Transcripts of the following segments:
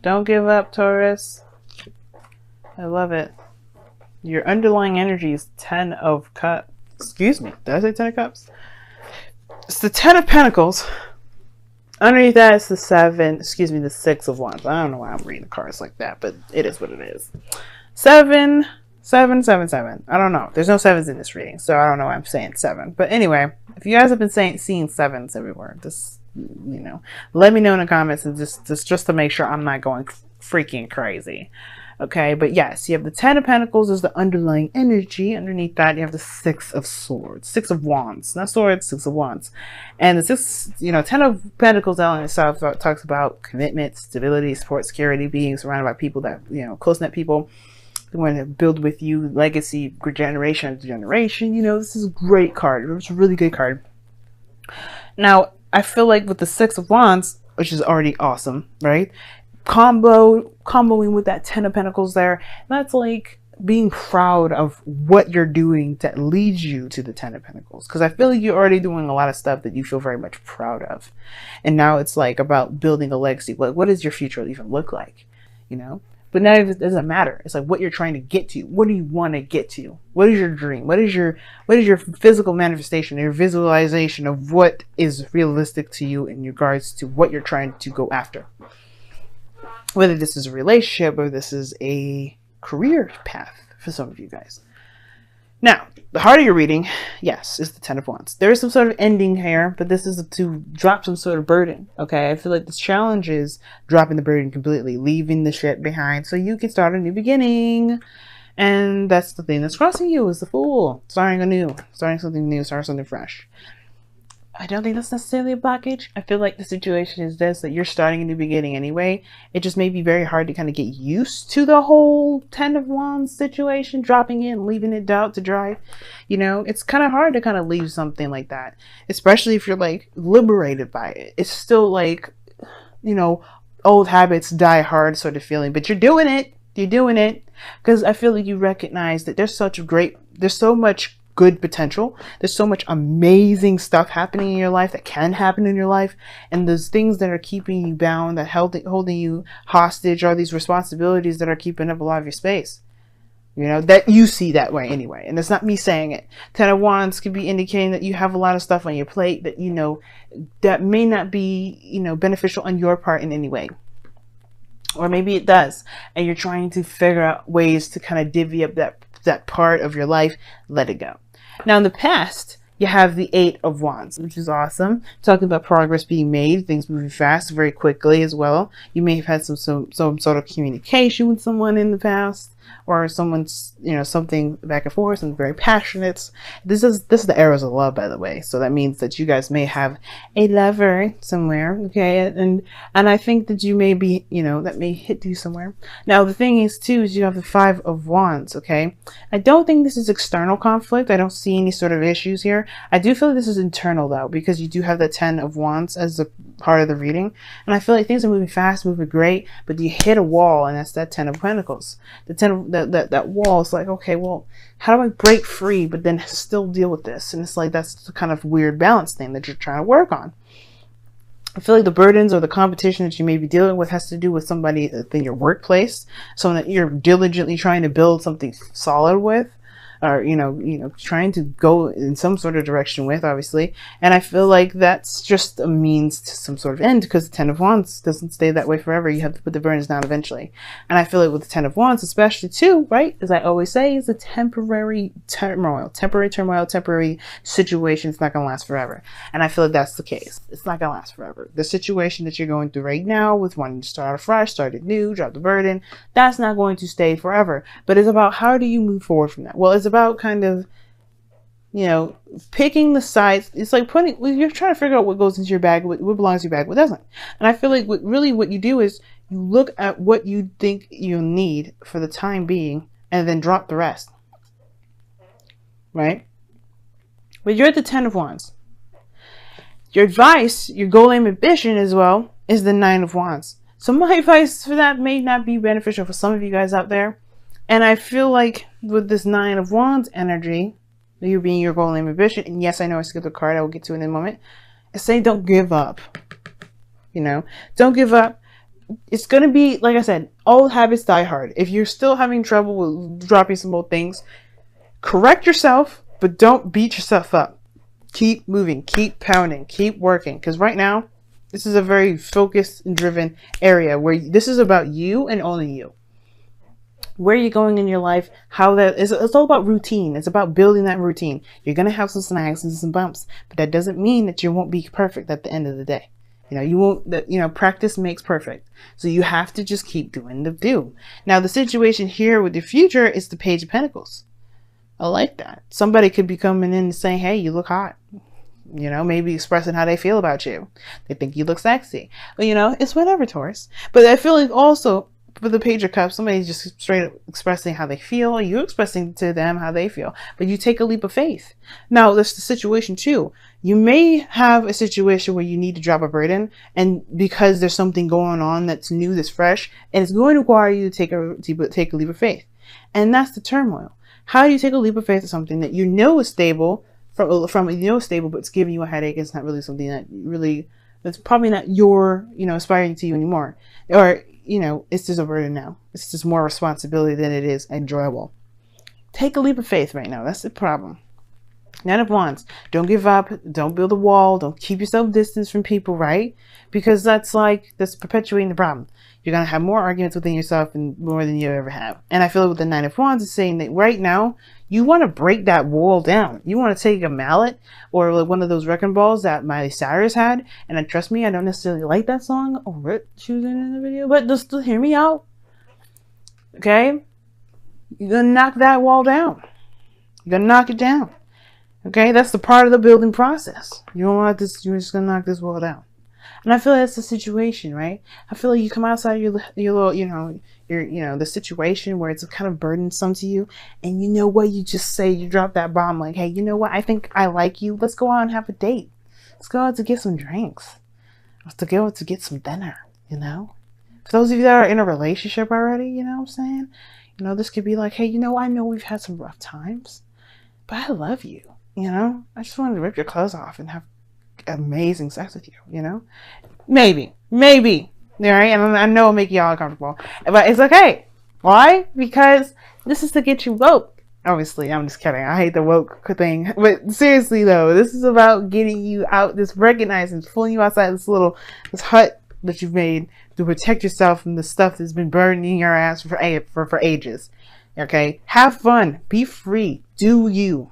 Don't give up, Taurus. I love it. Your underlying energy is 10 of cups. Excuse me. Did I say 10 of cups? It's the 10 of pentacles. Underneath that is the 7. Excuse me, the 6 of wands. I don't know why I'm reading the cards like that, but it is what it is. 7, 7, 7, 7. I don't know. There's no 7s in this reading, so I don't know why I'm saying 7. But anyway, if you guys have been seeing 7s everywhere, just, you know, let me know in the comments, and just to make sure I'm not going freaking crazy. Okay, but yes, you have the 10 of pentacles as the underlying energy. Underneath that, you have the 6 of swords, 6 of wands, not swords, 6 of wands. And the 6, 10 of pentacles out in itself talks about commitment, stability, support, security, being surrounded by people that, close-knit people who want to build with you, legacy, generation to generation. This is a great card. It's a really good card. Now, I feel like with the 6 of wands, which is already awesome, right? Comboing with that 10 of pentacles there, that's like being proud of what you're doing that leads you to the 10 of pentacles, because I feel like you're already doing a lot of stuff that you feel very much proud of, and now it's like about building a legacy. What does your future even look like? But now it doesn't matter. It's like what you're trying to get to. What do you want to get to? What is your dream? What is your physical manifestation, your visualization of what is realistic to you in regards to what you're trying to go after? Whether this is a relationship or this is a career path for some of you guys. Now, the heart of your reading, yes, is the 10 of wands. There is some sort of ending here, but this is to drop some sort of burden, okay? I feel like this challenge is dropping the burden completely, leaving the shit behind so you can start a new beginning. And that's the thing that's crossing you, is the Fool. Starting something new, starting something fresh. I don't think that's necessarily a blockage. I feel like the situation is this, that you're starting a new beginning anyway. It just may be very hard to kind of get used to the whole 10 of wands situation, dropping it, leaving it out to dry. It's kind of hard to kind of leave something like that, especially if you're like liberated by it. It's still like, old habits die hard sort of feeling, but you're doing it. You're doing it because I feel like you recognize that there's so much good potential. There's so much amazing stuff happening in your life that can happen in your life, and those things that are keeping you bound, that holding you hostage, are these responsibilities that are keeping up a lot of your space. That you see that way anyway, and it's not me saying it. 10 of wands could be indicating that you have a lot of stuff on your plate that that may not be beneficial on your part in any way, or maybe it does, and you're trying to figure out ways to kind of divvy up that part of your life. Let it go. Now, in the past, you have the 8 of wands, which is awesome. Talking about progress being made, things moving fast, very quickly as well. You may have had some sort of communication with someone in the past, or someone's, something back and forth, and very passionate. This is the arrows of love, by the way. So that means that you guys may have a lover somewhere, okay? And I think that you may be, that may hit you somewhere. Now, the thing is, too, is you have the 5 of wands, okay? I don't think this is external conflict. I don't see any sort of issues here. I do feel like this is internal, though, because you do have the 10 of wands as the part of the reading. And I feel like things are moving fast, moving great, but you hit a wall, and that's that 10 of pentacles. The 10 of that wall is like, okay, well, how do I break free but then still deal with this? And it's like, that's the kind of weird balance thing that you're trying to work on. I feel like the burdens or the competition that you may be dealing with has to do with somebody in your workplace, someone that you're diligently trying to build something solid with, or trying to go in some sort of direction with, obviously. And I feel like that's just a means to some sort of end, because the 10 of wands doesn't stay that way forever. You have to put the burdens down eventually. And I feel like with the 10 of wands, especially too, right, as I always say, is a temporary turmoil, temporary situation. It's not going to last forever. And I feel like that's the case. It's not going to last forever. The situation that you're going through right now with wanting to start afresh, start anew, drop the burden, that's not going to stay forever. But it's about, how do you move forward from that? Well, it's about kind of, picking the sides. It's like you're trying to figure out what goes into your bag, what belongs to your bag, what doesn't. And I feel like what you do is you look at what you think you need for the time being and then drop the rest. Right? But you're at the 10 of wands. Your advice, your goal, aim, ambition as well is the 9 of wands. So my advice for that may not be beneficial for some of you guys out there. And I feel like with this 9 of wands energy, you being your goal and ambition, and yes, I know I skipped a card, I will get to it in a moment, it's saying don't give up. Don't give up. it's going to be, like I said, old habits die hard. If you're still having trouble with dropping some old things, correct yourself, but don't beat yourself up. Keep moving, keep pounding, keep working. Because right now, this is a very focused and driven area where this is about you and only you. Where you're going in your life, how that is, it's all about routine. It's about building that routine. You're going to have some snags and some bumps, but that doesn't mean that you won't be perfect at the end of the day. You know, you won't, that, you know, practice makes perfect. So you have to just keep doing the do. Now, the situation here with the future is the Page of Pentacles. I like that. Somebody could be coming in and saying, hey, you look hot. You know, maybe expressing how they feel about you. They think you look sexy. But, you know, it's whatever, Taurus. But I feel like also, for the Page of Cups, somebody's just straight up expressing how they feel. You're expressing to them how they feel. But you take a leap of faith. Now, there's the situation too. You may have a situation where you need to drop a burden, and because there's something going on that's new, that's fresh, and it's going to require you to take a leap of faith. And that's the turmoil. How do you take a leap of faith to something that you know is stable, from you know is stable, but it's giving you a headache? It's not really something that really, that's probably not your, you know, aspiring to you anymore. Or, you know, it's just a burden now. It's just more responsibility than it is enjoyable. Take a leap of faith right now. That's the problem. Nine of Wands. Don't give up. Don't build a wall. Don't keep yourself distance from people, right? Because that's perpetuating the problem. You're going to have more arguments within yourself and more than you ever have. And I feel like with the Nine of Wands is saying that right now, you want to break that wall down. You want to take a mallet or like one of those wrecking balls that Miley Cyrus had. And trust me, I don't necessarily like that song or what she was in the video, but just hear me out. Okay? You're going to knock that wall down. You're going to knock it down. Okay? That's the part of the building process. You don't want this, you're just going to knock this wall down. And I feel like that's the situation, right? I feel like you come outside your little, you know, the situation where it's kind of burdensome to you. And you know what? You just say, you drop that bomb like, hey, you know what? I think I like you. Let's go out and have a date. Let's go out to get some drinks. Let's go out to get some dinner, you know? For those of you that are in a relationship already, you know what I'm saying? You know, this could be like, hey, you know, I know we've had some rough times, but I love you, you know? I just wanted to rip your clothes off and have amazing sex with you, you know? Maybe, all right? And I know it'll make y'all uncomfortable, but it's okay. Why? Because this is to get you woke. Obviously, I'm just kidding. I hate the woke thing, but seriously though, this is about getting you out, this recognizing, pulling you outside this hut that you've made to protect yourself from the stuff that's been burning your ass for ages. Okay? Have fun. Be free. Do you.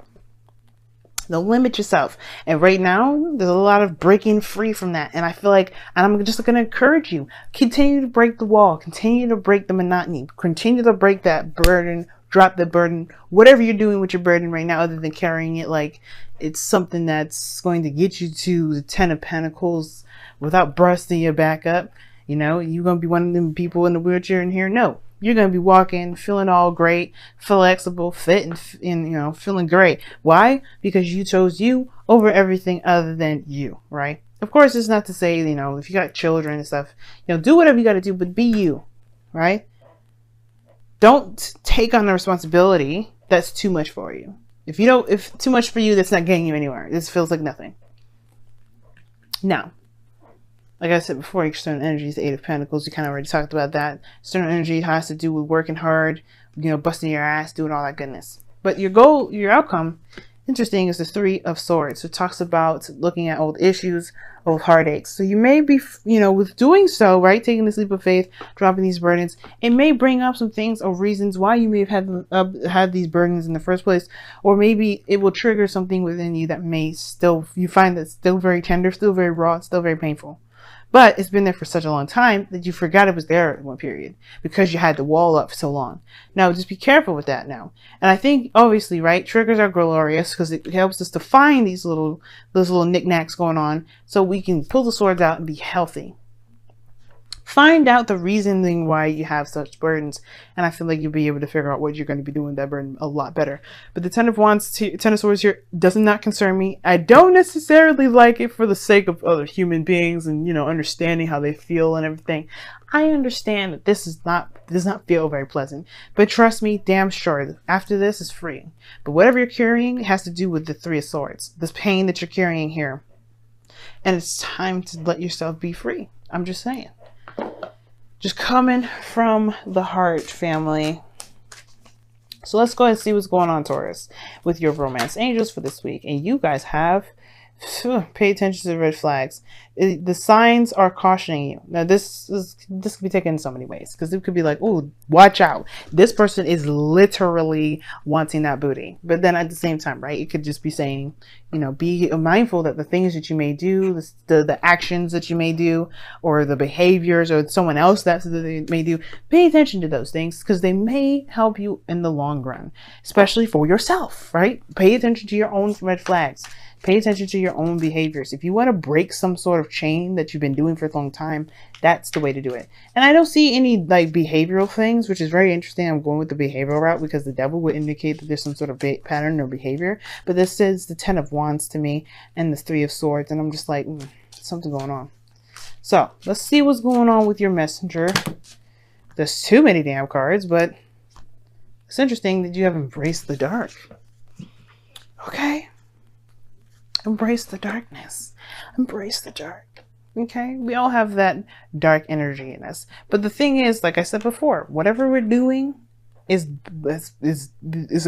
Don't limit yourself. And right now, there's a lot of breaking free from that. And I feel like, and I'm just going to encourage you, continue to break the wall, continue to break the monotony, continue to break that burden, drop the burden, whatever you're doing with your burden right now, other than carrying it like it's something that's going to get you to the Ten of Pentacles without busting your back up. You know, you're going to be one of them people in the wheelchair in here. No. You're going to be walking, feeling all great, flexible, fit, and you know, feeling great. Why? Because you chose you over everything other than you, right? Of course, it's not to say, you know, if you got children and stuff, you know, do whatever you got to do, but be you, right? Don't take on the responsibility that's too much for you. If too much for you, that's not getting you anywhere. This feels like nothing. Now, like I said before, external energy is the Eight of Pentacles. We kind of already talked about that. External energy has to do with working hard, you know, busting your ass, doing all that goodness. But your goal, your outcome, interesting, is the Three of Swords. It talks about looking at old issues, old heartaches. So you may be, you know, with doing so, right, taking this leap of faith, dropping these burdens, it may bring up some things or reasons why you may have had these burdens in the first place. Or maybe it will trigger something within you that may still, you find that still very tender, still very raw, still very painful. But it's been there for such a long time that you forgot it was there at one period because you had the wall up for so long. Now, just be careful with that now. And I think, obviously, right, triggers are glorious because it helps us to find those little knickknacks going on so we can pull the swords out and be healthy. Find out the reasoning why you have such burdens, and I feel like you'll be able to figure out what you're going to be doing with that burden a lot better. But the Ten of Wands, Ten of Swords here does not concern me. I don't necessarily like it for the sake of other human beings and, you know, understanding how they feel and everything. I understand that this does not feel very pleasant, but trust me, damn sure, after this is free. But whatever you're carrying has to do with the Three of Swords, this pain that you're carrying here, and it's time to let yourself be free. I'm just saying. Just coming from the heart, family. So let's go ahead and see what's going on, Taurus, with your romance angels for this week. And you guys have pay attention to the red flags. The signs are cautioning you. Now this could be taken in so many ways, because it could be like, oh, watch out, this person is literally wanting that booty. But then at the same time, right, it could just be saying, you know, be mindful that the things that you may do, the actions that you may do, or the behaviors, or someone else that they may do, pay attention to those things, because they may help you in the long run, especially for yourself, right? Pay attention to your own red flags. Pay attention to your own behaviors. If you want to break some sort of chain that you've been doing for a long time, that's the way to do it. And I don't see any like behavioral things, which is very interesting. I'm going with the behavioral route because the devil would indicate that there's some sort of pattern or behavior. But this is the 10 of Wands to me and the 3 of Swords. And I'm just like, something going on. So let's see what's going on with your messenger. There's too many damn cards, but it's interesting that you have embraced the dark. Okay. Embrace the darkness. Embrace the dark. Okay? We all have that dark energy in us. But the thing is, like I said before, whatever we're doing is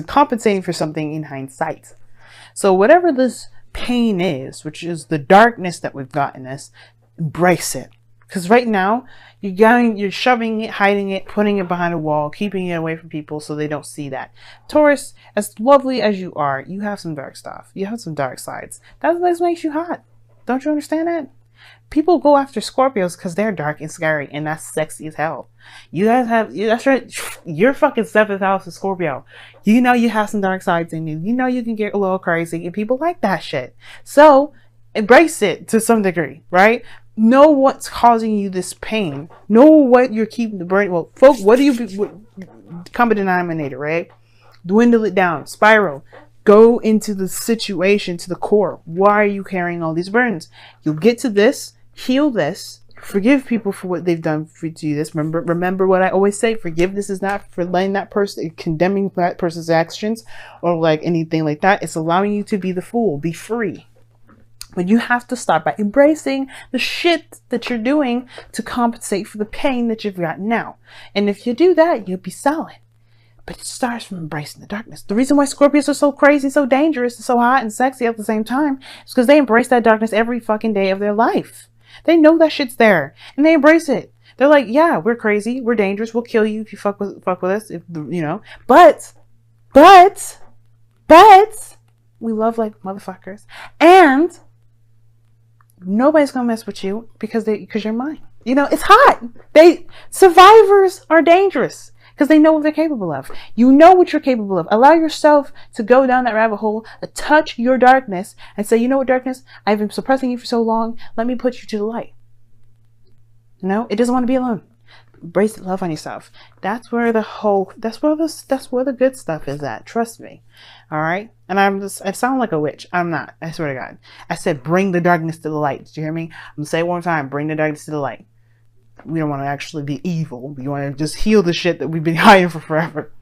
compensating for something in hindsight. So whatever this pain is, which is the darkness that we've got in us, embrace it. Because right now, you're shoving it, hiding it, putting it behind a wall, keeping it away from people so they don't see that. Taurus, as lovely as you are, you have some dark stuff. You have some dark sides. That's what makes you hot. Don't you understand that? People go after Scorpios because they're dark and scary, and that's sexy as hell. You guys have, that's right, your fucking 7th house is Scorpio. You know you have some dark sides in you. You know you can get a little crazy, and people like that shit. So, embrace it to some degree, right? Know what's causing you this pain. Know what you're keeping the burden. Well, folks, what do you common denominator, right? Dwindle it down. Spiral. Go into the situation, to the core. Why are you carrying all these burdens? You'll get to this, heal this, forgive people for what they've done for you. This remember what I always say. Forgiveness is not for letting that person, condemning that person's actions or like anything like that. It's allowing you to be the fool, be free. But you have to start by embracing the shit that you're doing to compensate for the pain that you've got now. And if you do that, you'll be solid. But it starts from embracing the darkness. The reason why Scorpios are so crazy, so dangerous, and so hot and sexy at the same time is because they embrace that darkness every fucking day of their life. They know that shit's there and they embrace it. They're like, yeah, we're crazy, we're dangerous, we'll kill you if you fuck with us, if you know. But we love like motherfuckers, and nobody's gonna mess with you because you're mine. You know, it's hot. Survivors are dangerous because they know what they're capable of. You know what you're capable of. Allow yourself to go down that rabbit hole, touch your darkness, and say, you know what, darkness, I've been suppressing you for so long. Let me put you to the light. You know, it doesn't want to be alone. Embrace love on yourself. That's where the good stuff is at. Trust me. All right. And I sound like a witch. I'm not. I swear to God. I said, bring the darkness to the light. Did you hear me? I'm gonna say it one time. Bring the darkness to the light. We don't want to actually be evil. We want to just heal the shit that we've been hiding for forever.